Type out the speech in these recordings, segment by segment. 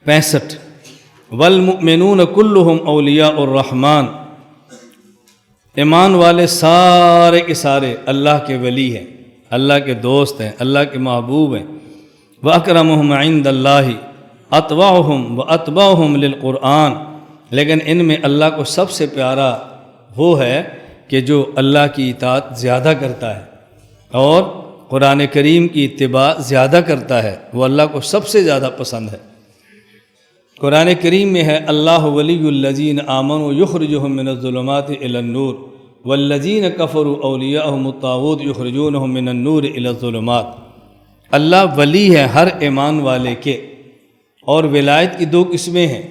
65 والمؤمنون کلہم اولیاء الرحمن، ایمان والے سارے کے سارے اللہ کے ولی ہیں، اللہ کے دوست ہیں، اللہ کے محبوب ہیں۔ وَأَكْرَمُهُمْ عِنْدَ اللَّهِ أَطْوَعُهُمْ وَأَتْبَعُهُمْ لِلْقُرْآنِ، لیکن ان میں اللہ کو سب سے پیارا وہ ہے کہ جو اللہ کی اطاعت زیادہ کرتا ہے اور قرآن کریم کی اتباع زیادہ کرتا ہے، وہ اللہ کو سب سے زیادہ پسند ہے۔ قرآن کریم میں ہے اللہ ولی الذین آمنوا یخرجہم من الظلمات الی النور والذین کفروا اولیاءہم الطاغوت یخرجونہم من النور الی الظلمات۔ اللہ ولی ہے ہر ایمان والے کے، اور ولایت کی دو قسمیں ہیں،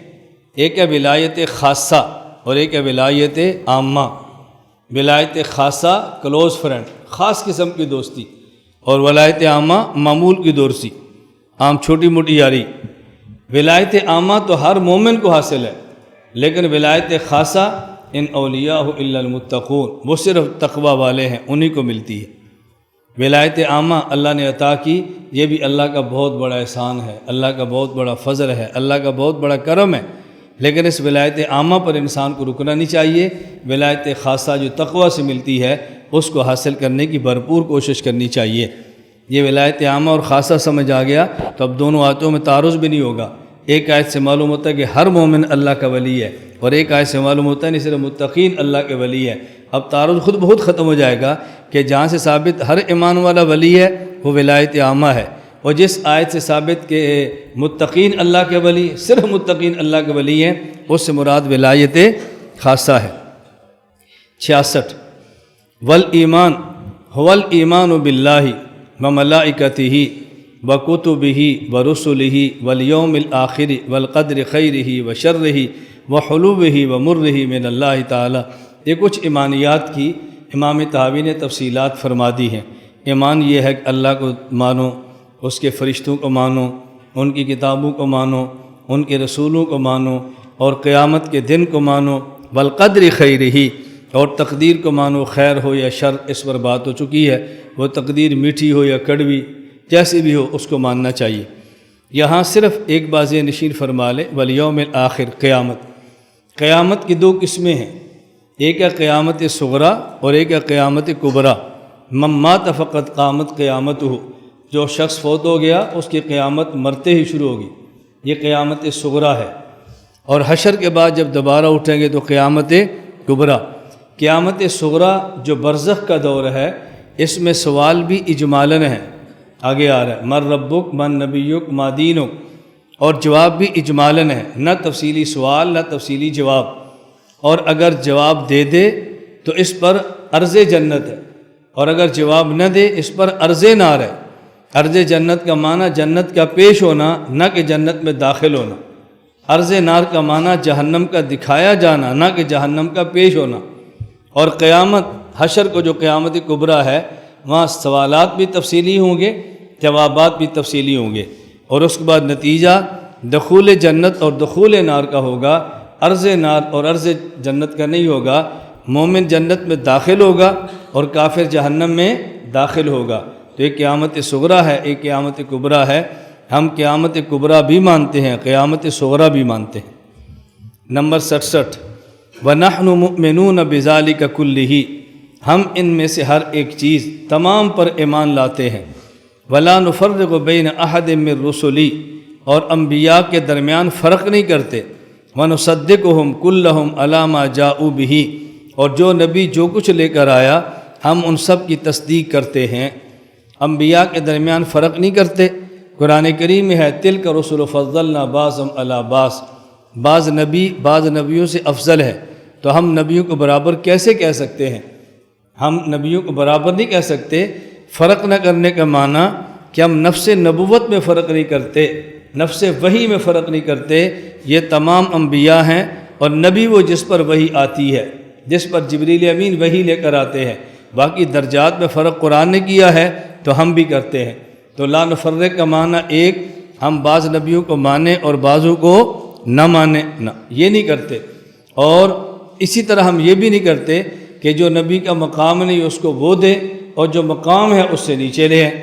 ایک ہے ولایت خاصہ اور ایک ہے ولایت عامہ۔ ولایت خاصہ کلوز فرینڈ، خاص قسم کی دوستی، اور ولایت عامہ معمول کی دوستی، عام چھوٹی موٹی یاری۔ ولایت عامہ تو ہر مومن کو حاصل ہے، لیکن ولایت خاصہ ان اولیاء الا المتقون، وہ صرف تقوی والے ہیں، انہی کو ملتی ہے۔ ولایت عامہ اللہ نے عطا کی، یہ بھی اللہ کا بہت بڑا احسان ہے، اللہ کا بہت بڑا فضل ہے، اللہ کا بہت بڑا کرم ہے، لیکن اس ولایت عامہ پر انسان کو رکنا نہیں چاہیے۔ ولایت خاصہ جو تقوی سے ملتی ہے اس کو حاصل کرنے کی بھرپور کوشش کرنی چاہیے۔ یہ ولایت عامہ اور خاصہ سمجھ آ گیا تو اب دونوں آیتوں میں تعارض بھی نہیں ہوگا۔ ایک آیت سے معلوم ہوتا ہے کہ ہر مومن اللہ کا ولی ہے، اور ایک آیت سے معلوم ہوتا ہے نہیں صرف متقین اللہ کے ولی ہے۔ اب تعارض خود بہت ختم ہو جائے گا کہ جہاں سے ثابت ہر ایمان والا ولی ہے وہ ولایت عامہ ہے، اور جس آیت سے ثابت کہ متقین اللہ کے ولی، صرف متقین اللہ کے ولی ہیں، اس سے مراد ولایت خاصہ ہے۔ 66 والایمان هو الایمان باللہ وملائکتہ وکتبہ ورسلہ والیوم الآخر والقدر خیرہ وشرہ وحلوہ ومرہ من اللہ تعالی۔ یہ کچھ ایمانیات کی امام طحاوی نے تفصیلات فرما دی ہیں۔ ایمان یہ ہے کہ اللہ کو مانو، اس کے فرشتوں کو مانو، ان کی کتابوں کو مانو، ان کے رسولوں کو مانو، اور قیامت کے دن کو مانو، والقدر خیرہ، اور تقدیر کو مانو، خیر ہو یا شر، اس پر بات ہو چکی ہے، وہ تقدیر میٹھی ہو یا کڑوی جیسی بھی ہو اس کو ماننا چاہیے۔ یہاں صرف ایک بات نشین فرما لے، والیوم الآخر، قیامت۔ قیامت کی دو قسمیں ہیں، ایک ہے قیامت صغریٰ اور ایک ہے قیامت کبریٰ۔ من مات فقط قامت قیامتہ، جو شخص فوت ہو گیا اس کی قیامت مرتے ہی شروع ہوگی، یہ قیامت صغریٰ ہے۔ اور حشر کے بعد جب دوبارہ اٹھیں گے تو قیامت کبریٰ۔ قیامت صغریٰ جو برزخ کا دور ہے، اس میں سوال بھی اجمالاً ہے، آگے آ رہا ہے، من ربک من نبیک ما دینک، اور جواب بھی اجمالاً ہے، نہ تفصیلی سوال نہ تفصیلی جواب، اور اگر جواب دے دے تو اس پر عرض جنت ہے، اور اگر جواب نہ دے اس پر عرض نار ہے۔ عرض جنت کا معنی جنت کا پیش ہونا، نہ کہ جنت میں داخل ہونا۔ عرض نار کا معنی جہنم کا دکھایا جانا، نہ کہ جہنم کا پیش ہونا۔ اور قیامت حشر کو جو قیامت کبریٰ ہے، وہاں سوالات بھی تفصیلی ہوں گے، جوابات بھی تفصیلی ہوں گے، اور اس کے بعد نتیجہ دخول جنت اور دخول نار کا ہوگا۔ عرض نار اور عرض جنت کا نہیں ہوگا، مومن جنت میں داخل ہوگا اور کافر جہنم میں داخل ہوگا۔ تو ایک قیامت صغریٰ ہے، ایک قیامت کبریٰ ہے۔ ہم قیامت کبریٰ بھی مانتے ہیں، قیامت صغریٰ بھی مانتے ہیں۔ نمبر 67 وَنَحْنُ مُؤْمِنُونَ بِذَلِكَ كُلِّهِ، ہم ان میں سے ہر ایک چیز تمام پر ایمان لاتے ہیں۔ وَلَا نُفَرِّقُ بَيْنَ أَحَدٍ مِّن رُّسُلِي، اور انبیاء کے درمیان فرق نہیں کرتے۔ وَنُصَدِّقُهُمْ كُلَّهُمْ عَلَىٰ مَا جَاءُوا بِهِ، اور جو نبی جو کچھ لے کر آیا ہم ان سب کی تصدیق کرتے ہیں۔ انبیاء کے درمیان فرق نہیں کرتے۔ قرآن کریم میں ہے تِلْكَ رُسُلُ فَضَّلْنَا بَعْضَهُمْ عَلَىٰ بَعْضٍ، بعض نبی بعض نبیوں سے افضل ہے، تو ہم نبیوں کو برابر کیسے کہہ سکتے ہیں؟ ہم نبیوں کو برابر نہیں کہہ سکتے۔ فرق نہ کرنے کا معنی کہ ہم نفس نبوت میں فرق نہیں کرتے، نفس وحی میں فرق نہیں کرتے۔ یہ تمام انبیاء ہیں، اور نبی وہ جس پر وحی آتی ہے، جس پر جبریل امین وحی لے کر آتے ہیں۔ باقی درجات میں فرق قرآن نے کیا ہے تو ہم بھی کرتے ہیں۔ تو لا نفرق کا معنی ایک، ہم بعض نبیوں کو مانیں اور بعضوں کو نہ مانیں، نہ، یہ نہیں کرتے۔ اور اسی طرح ہم یہ بھی نہیں کرتے کہ جو نبی کا مقام نہیں اس کو وہ دے، اور جو مقام ہے اس سے نیچے لے ہیں۔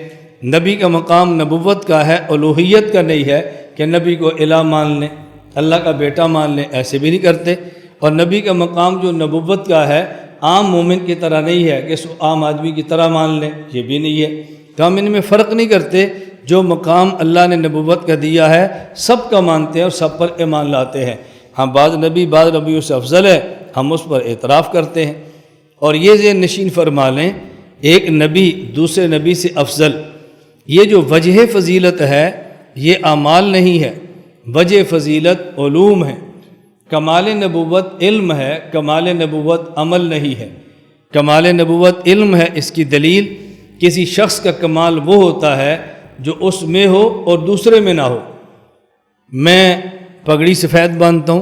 نبی کا مقام نبوت کا ہے، الوہیت کا نہیں ہے کہ نبی کو الہ مان لیں، اللہ کا بیٹا مان لیں، ایسے بھی نہیں کرتے۔ اور نبی کا مقام جو نبوت کا ہے عام مومن کی طرح نہیں ہے کہ اس کو عام آدمی کی طرح مان لیں، یہ بھی نہیں ہے۔ تو ہم ان میں فرق نہیں کرتے، جو مقام اللہ نے نبوت کا دیا ہے سب کا مانتے ہیں اور سب پر ایمان لاتے ہیں۔ ہاں بعض نبیوں سے افضل ہے، ہم اس پر اعتراف کرتے ہیں۔ اور یہ ذہن نشین فرما لیں، ایک نبی دوسرے نبی سے افضل، یہ جو وجہ فضیلت ہے یہ اعمال نہیں ہے، وجہ فضیلت علوم ہے۔ کمال نبوت علم ہے، کمال نبوت عمل نہیں ہے۔ کمال نبوت علم ہے، اس کی دلیل کسی شخص کا کمال وہ ہوتا ہے جو اس میں ہو اور دوسرے میں نہ ہو۔ میں پگڑی سفید باندھتا ہوں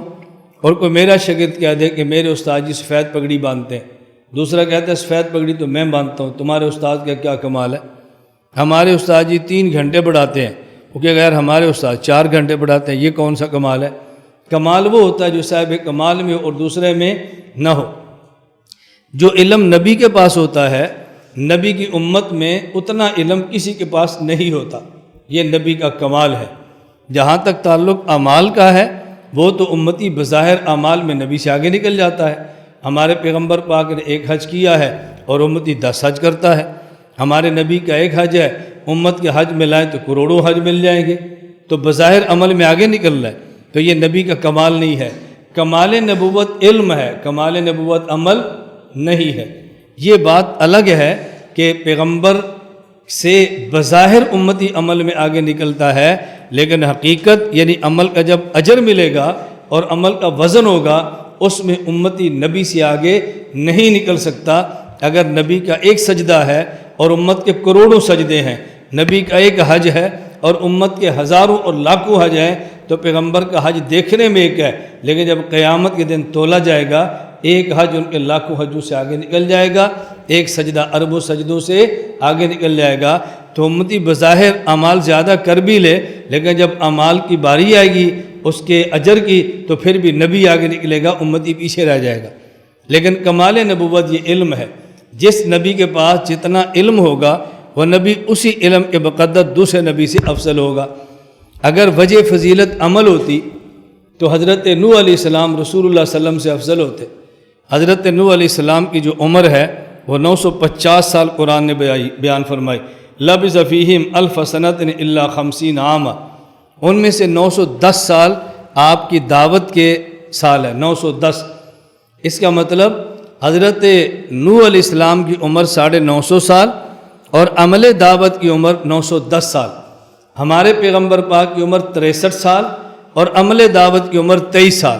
اور کوئی میرا شاگرد کہہ دے کہ میرے استاد جی سفید پگڑی باندھتے ہیں، دوسرا کہتا ہے سفید پگڑی تو میں باندھتا ہوں، تمہارے استاد کا کیا کمال ہے؟ ہمارے استاد جی 3 گھنٹے پڑھاتے ہیں، وہ کہ غیر ہمارے استاد 4 گھنٹے پڑھاتے ہیں، یہ کون سا کمال ہے؟ کمال وہ ہوتا ہے جو صاحب کمال میں اور دوسرے میں نہ ہو۔ جو علم نبی کے پاس ہوتا ہے، نبی کی امت میں اتنا علم کسی کے پاس نہیں ہوتا، یہ نبی کا کمال ہے۔ جہاں تک تعلق اعمال کا ہے، وہ تو امتی بظاہر اعمال میں نبی سے آگے نکل جاتا ہے۔ ہمارے پیغمبر پاک نے 1 حج کیا ہے اور امتی 10 حج کرتا ہے۔ ہمارے نبی کا 1 حج ہے، امت کے حج ملائیں تو کروڑوں حج مل جائیں گے، تو بظاہر عمل میں آگے نکل رہا ہے، تو یہ نبی کا کمال نہیں ہے۔ کمال نبوت علم ہے، کمال نبوت عمل نہیں ہے۔ یہ بات الگ ہے کہ پیغمبر سے بظاہر امتی عمل میں آگے نکلتا ہے، لیکن حقیقت یعنی عمل کا جب اجر ملے گا اور عمل کا وزن ہوگا، اس میں امتی نبی سے آگے نہیں نکل سکتا۔ اگر نبی کا 1 سجدہ ہے اور امت کے کروڑوں سجدے ہیں، نبی کا 1 حج ہے اور امت کے ہزاروں اور لاکھوں حج ہیں، تو پیغمبر کا حج دیکھنے میں 1 ہے، لیکن جب قیامت کے دن تولا جائے گا 1 حج ان کے لاکھوں حجوں سے آگے نکل جائے گا، 1 سجدہ اربوں سجدوں سے آگے نکل جائے گا۔ تو امتی بظاہر اعمال زیادہ کر بھی لے، لیکن جب اعمال کی باری آئے گی اس کے اجر کی، تو پھر بھی نبی آگے نکلے گا، امتی پیچھے رہ جائے گا۔ لیکن کمال نبوت یہ علم ہے، جس نبی کے پاس جتنا علم ہوگا وہ نبی اسی علم کے بقدر دوسرے نبی سے افضل ہوگا۔ اگر وجہ فضیلت عمل ہوتی تو حضرت نوح علیہ السلام رسول اللہ صلی اللہ علیہ وسلم سے افضل ہوتے۔ حضرت نوح علیہ السلام کی جو عمر ہے وہ 950 سال قرآن نے بیان فرمائی۔ لبث فیہم 1000 سنۃ الا 50 عاما، ان میں سے 910 سال آپ کی دعوت کے سال ہے، 910۔ اس کا مطلب حضرت نوح علیہ السلام کی عمر 950 سال اور عمل دعوت کی عمر 910 سال۔ ہمارے پیغمبر پاک کی عمر 63 سال اور عمل دعوت کی عمر 23 سال۔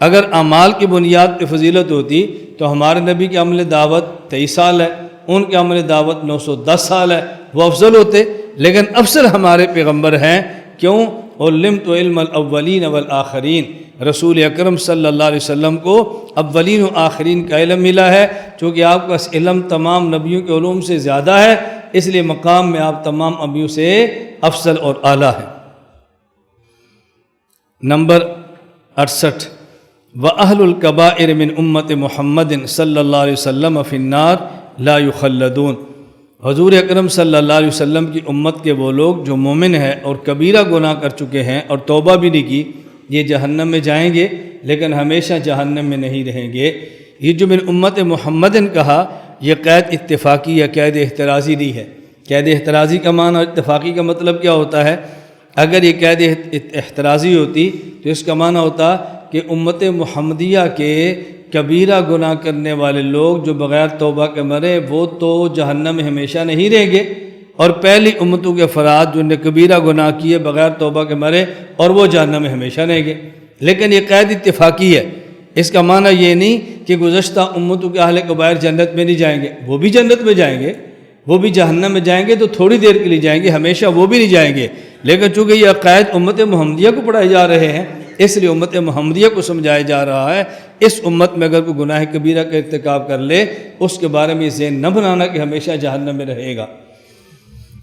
اگر اعمال کی بنیاد پہ فضیلت ہوتی تو ہمارے نبی کی عمل دعوت 23 سال ہے، ان کے عمل دعوت 910 سال ہے، وہ افضل ہوتے۔ لیکن افضل ہمارے پیغمبر ہیں، کیوں؟ علمت علم الاولین والآخرین، رسول اکرم صلی اللہ علیہ وسلم کو اولین و آخرین کا علم ملا ہے، چونکہ آپ کا علم تمام نبیوں کے علوم سے زیادہ ہے، اس لیے مقام میں آپ تمام انبیاء سے افضل اور اعلیٰ ہیں۔ نمبر 68، وَأَهْلُ الْكَبَائِرِ مِنْ أُمَّةِ مُحَمَّدٍ صلی اللہ علیہ وسلم فِي النَّارِ لَا يُخَلَّدُونَ، حضور اکرم صلی اللہ علیہ وسلم کی امت کے وہ لوگ جو مومن ہیں اور کبیرہ گناہ کر چکے ہیں اور توبہ بھی نہیں کی، یہ جہنم میں جائیں گے لیکن ہمیشہ جہنم میں نہیں رہیں گے۔ یہ جو من امت محمدن کہا، یہ قید اتفاقی یا قید احترازی نہیں ہے۔ قید احترازی کا معنی اور اتفاقی کا مطلب کیا ہوتا ہے؟ اگر یہ قید احترازی ہوتی تو اس کا معنی ہوتا کہ امت محمدیہ کے کبیرہ گناہ کرنے والے لوگ جو بغیر توبہ کے مرے وہ تو جہنم میں ہمیشہ نہیں رہیں گے، اور پہلی امتوں کے افراد جو نے کبیرہ گناہ کیے بغیر توبہ کے مرے اور وہ جہنم میں ہمیشہ رہیں گے۔ لیکن یہ قید اتفاقی ہے، اس کا معنی یہ نہیں کہ گزشتہ امتوں کے اہل کبائر جنت میں نہیں جائیں گے، وہ بھی جنت میں جائیں گے، وہ بھی جہنم میں جائیں گے تو تھوڑی دیر کے لیے جائیں گے، ہمیشہ وہ بھی نہیں جائیں گے۔ لیکن چونکہ یہ عقائد امت محمدیہ کو پڑھائے جا رہے ہیں، اس لیے امت محمدیہ کو سمجھایا جا رہا ہے۔ اس امت میں اگر کوئی گناہ کبیرہ کا ارتکاب کر لے، اس کے بارے میں ذہن نہ بنانا کہ ہمیشہ جہنم میں رہے گا۔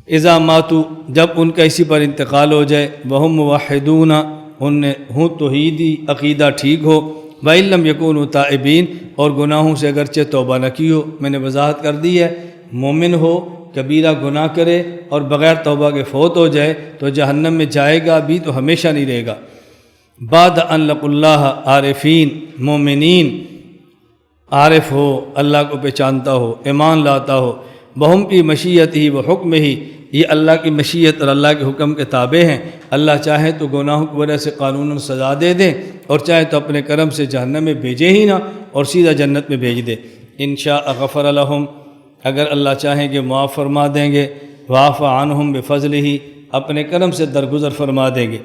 اذا ماتوا، جب ان کا اسی پر انتقال ہو جائے، وہم موحدون، ان ہوں توحیدی عقیدہ ٹھیک ہو، وَإِن لَّمْ يَكُونُوا تَائِبِينَ، اور گناہوں سے اگرچہ توبہ نہ کی ہو۔ میں نے وضاحت کر دی ہے، مومن ہو کبیرہ گناہ کرے اور بغیر توبہ کے فوت ہو جائے تو جہنم میں جائے گا بھی تو ہمیشہ نہیں رہے گا۔ بعد ان لقوا اللہ عارفین، مومنین عارف ہو، اللہ کو پہچانتا ہو، ایمان لاتا ہو، بہم کی مشیت ہی و حکم ہی، یہ اللہ کی مشیت اور اللہ کے حکم کے تابع ہیں۔ اللہ چاہے تو گناہوں کی وجہ سے قانون سزا دے دیں، اور چاہے تو اپنے کرم سے جہنم میں بھیجے ہی نہ اور سیدھا جنت میں بھیج دے۔ انشاء غفر لہم، اگر اللہ چاہیں کہ معاف فرما دیں گے، وعفى عنہم بفضلہ، اپنے کرم سے درگزر فرما دیں گے۔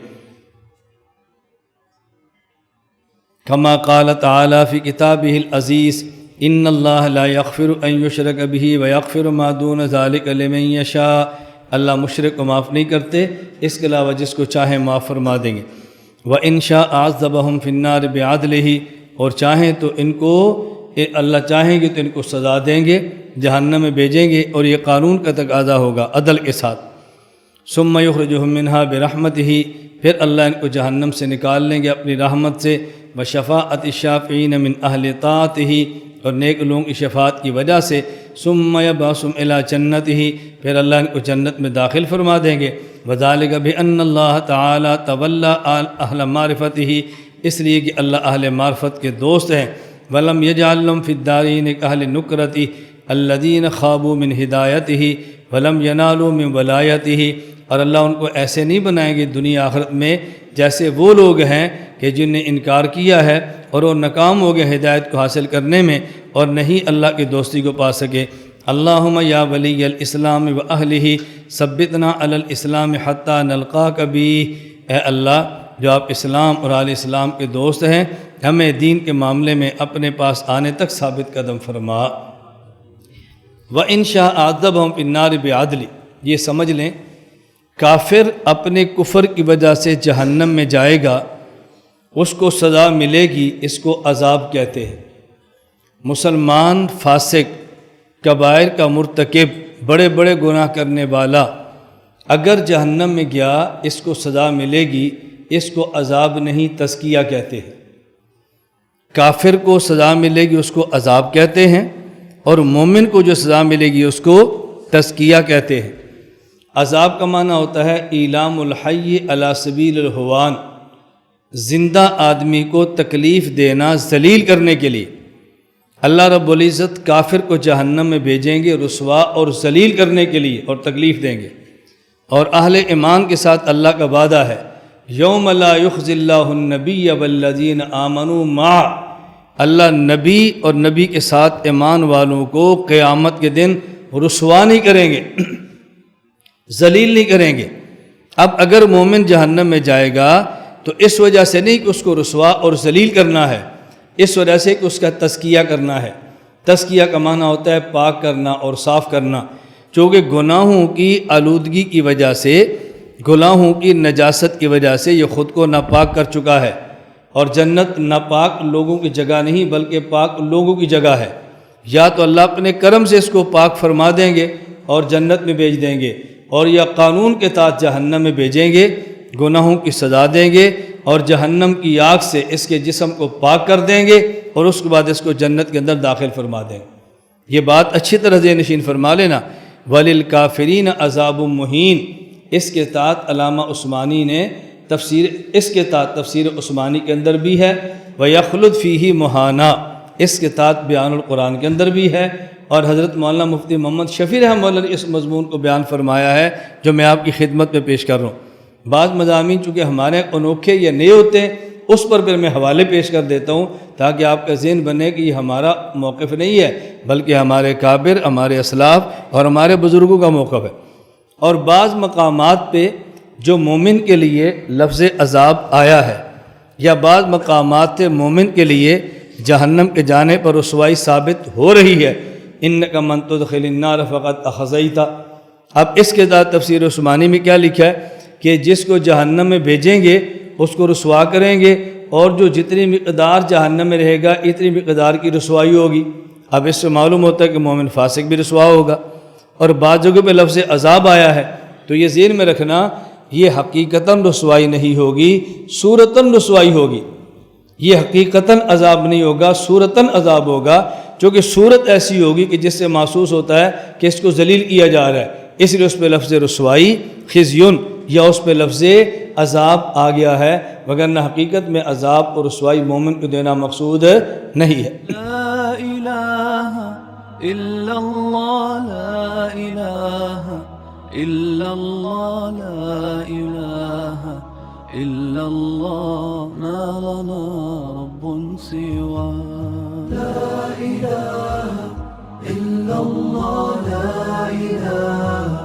کما قال تعالی فی کتابہ العزیز ان اللہ لا یغفر ان یشرک بہ ویغفر ما دون ذلک لمن یشاء، اللہ مشرک کو معاف نہیں کرتے، اس کے علاوہ جس کو چاہیں معاف فرما دیں گے۔ وَإِن شَاءَ عَذَّبَهُمْ فِي النَّارِ بِعَدْلِهِ، اور چاہیں تو ان کو اللہ چاہیں گے تو ان کو سزا دیں گے، جہنم میں بھیجیں گے، اور یہ قانون کا تقاضا ہوگا عدل کے ساتھ۔ ثُمَّ يُخْرِجُهُم مِّنْهَا بِرَحْمَتِهِ، پھر اللہ ان کو جہنم سے نکال لیں گے اپنی رحمت سے، وَشَفَاعَةِ الشَّافِعِينَ مِنْ أَهْلِ طَاعَتِهِ، اور نیک لوگوں کی شفاعت کی وجہ سے، ثُمَّ يَبْعَثُهُمْ إِلَىٰ جَنَّتِهِ، پھر اللہ ان کو جنت میں داخل فرما دیں گے۔ وَذَلِكَ بِأَنَّ اللَّهَ تَعَالَىٰ تَوَلَّىٰ أَهْلَ مَعْرِفَتِهِ، اس لیے کہ اللہ اہل معرفت کے دوست ہیں۔ وَلَمْ يَجْعَلْ لَهُمْ فِي الدَّارَيْنِ كَأَهْلِ النُّكْرَةِ الَّذِينَ خَابُوا مِنْ هِدَایَتِهِ وَلَمْ يَنَالُوا مِنْ وَلَایَتِهِ، اور اللہ ان کو ایسے نہیں بنائیں گے دنیا آخرت میں جیسے وہ لوگ ہیں کہ جن نے انکار کیا ہے اور وہ ناکام ہو گئے ہدایت کو حاصل کرنے میں، اور نہیں اللہ کی دوستی کو پا سکے۔ اللہم یا ولی الاسلام و اہلہ ثبتنا علی الاسلام حتی نلقاک بہ، اے اللہ جو آپ اسلام اور اہل اسلام کے دوست ہیں، ہمیں دین کے معاملے میں اپنے پاس آنے تک ثابت قدم فرما۔ وَإِن شَاءَ عَذَّبَهُمْ فِي النَّارِ بِعَدْلِهِ، یہ سمجھ لیں کافر اپنے کفر کی وجہ سے جہنم میں جائے گا، اس کو سزا ملے گی، اس کو عذاب کہتے ہیں۔ مسلمان فاسق، کبائر کا مرتکب، بڑے بڑے گناہ کرنے والا اگر جہنم میں گیا اس کو سزا ملے گی، اس کو عذاب نہیں تزکیہ کہتے ہیں۔ کافر کو سزا ملے گی اس کو عذاب کہتے ہیں، اور مومن کو جو سزا ملے گی اس کو تزکیہ کہتے ہیں۔ عذاب کا معنی ہوتا ہے ایلام الحی علی سبیل الہوان، زندہ آدمی کو تکلیف دینا ذلیل کرنے کے لیے۔ اللہ رب العزت کافر کو جہنم میں بھیجیں گے رسوا اور ذلیل کرنے کے لیے اور تکلیف دیں گے، اور اہل ایمان کے ساتھ اللہ کا وعدہ ہے یوم لا یخزی اللہ النبی والذین آمنوا معہ، اللہ نبی اور نبی کے ساتھ ایمان والوں کو قیامت کے دن رسوا نہیں کریں گے، ذلیل نہیں کریں گے۔ اب اگر مومن جہنم میں جائے گا تو اس وجہ سے نہیں کہ اس کو رسوا اور ذلیل کرنا ہے، اس وجہ سے کہ اس کا تزکیہ کرنا ہے۔ تزکیہ کا معنی ہوتا ہے پاک کرنا اور صاف کرنا، چونکہ گناہوں کی آلودگی کی وجہ سے، گناہوں کی نجاست کی وجہ سے یہ خود کو ناپاک کر چکا ہے، اور جنت ناپاک لوگوں کی جگہ نہیں بلکہ پاک لوگوں کی جگہ ہے۔ یا تو اللہ اپنے کرم سے اس کو پاک فرما دیں گے اور جنت میں بھیج دیں گے، اور یا قانون کے تحت جہنم میں بھیجیں گے، گناہوں کی سزا دیں گے اور جہنم کی آگ سے اس کے جسم کو پاک کر دیں گے، اور اس کے بعد اس کو جنت کے اندر داخل فرما دیں گے۔ یہ بات اچھی طرح ذہن نشین فرما لینا۔ وَلِلْكَافِرِينَ عَذَابٌ مُّهِينٌ، اس کے تحت علامہ عثمانی نے اس کے تحت تفسیر عثمانی کے اندر بھی ہے، وَيَخْلُدْ فِيهِ مُهَانًا، اس کے تحت بیان القرآن کے اندر بھی ہے، اور حضرت مولانا مفتی محمد شفیع رحمہ اللہ نے اس مضمون کو بیان فرمایا ہے جو میں آپ کی خدمت میں پیش کر رہا ہوں۔ بعض مضامین چونکہ ہمارے انوکھے یا نئے ہوتے ہیں اس پر پھر میں حوالے پیش کر دیتا ہوں تاکہ آپ کا ذہن بنے کہ یہ ہمارا موقف نہیں ہے بلکہ ہمارے کابر، ہمارے اسلاف اور ہمارے بزرگوں کا موقف ہے۔ اور بعض مقامات پہ جو مومن کے لیے لفظ عذاب آیا ہے، یا بعض مقامات پہ مومن کے لیے جہنم کے جانے پر رسوائی ثابت ہو رہی ہے، انک من تدخل النار فقد اخزیت۔ اب اس کے ساتھ تفسیر عثمانی میں کیا لکھا ہے کہ جس کو جہنم میں بھیجیں گے اس کو رسوا کریں گے، اور جو جتنی مقدار جہنم میں رہے گا اتنی مقدار کی رسوائی ہوگی۔ اب اس سے معلوم ہوتا ہے کہ مومن فاسق بھی رسوا ہوگا۔ اور بعض جگہ پہ لفظ عذاب آیا ہے تو یہ ذہن میں رکھنا، یہ حقیقتاً رسوائی نہیں ہوگی، صورتاً رسوائی ہوگی۔ یہ حقیقتاً عذاب نہیں ہوگا، صورتاً عذاب ہوگا، چونکہ صورت ایسی ہوگی کہ جس سے محسوس ہوتا ہے کہ اس کو ذلیل کیا جا رہا ہے، اس لیے اس پہ لفظ رسوائی خزیون یا اس پہ لفظ عذاب آ گیا ہے، وگرنہ حقیقت میں عذاب اور رسوائی مومن کو دینا مقصود نہیں ہے۔ لا الہ الا اللہ، لا الہ الا اللہ، لا الہ الا اللہ، ما لنا رب سوا۔ لا الہ الا اللہ، لا الہ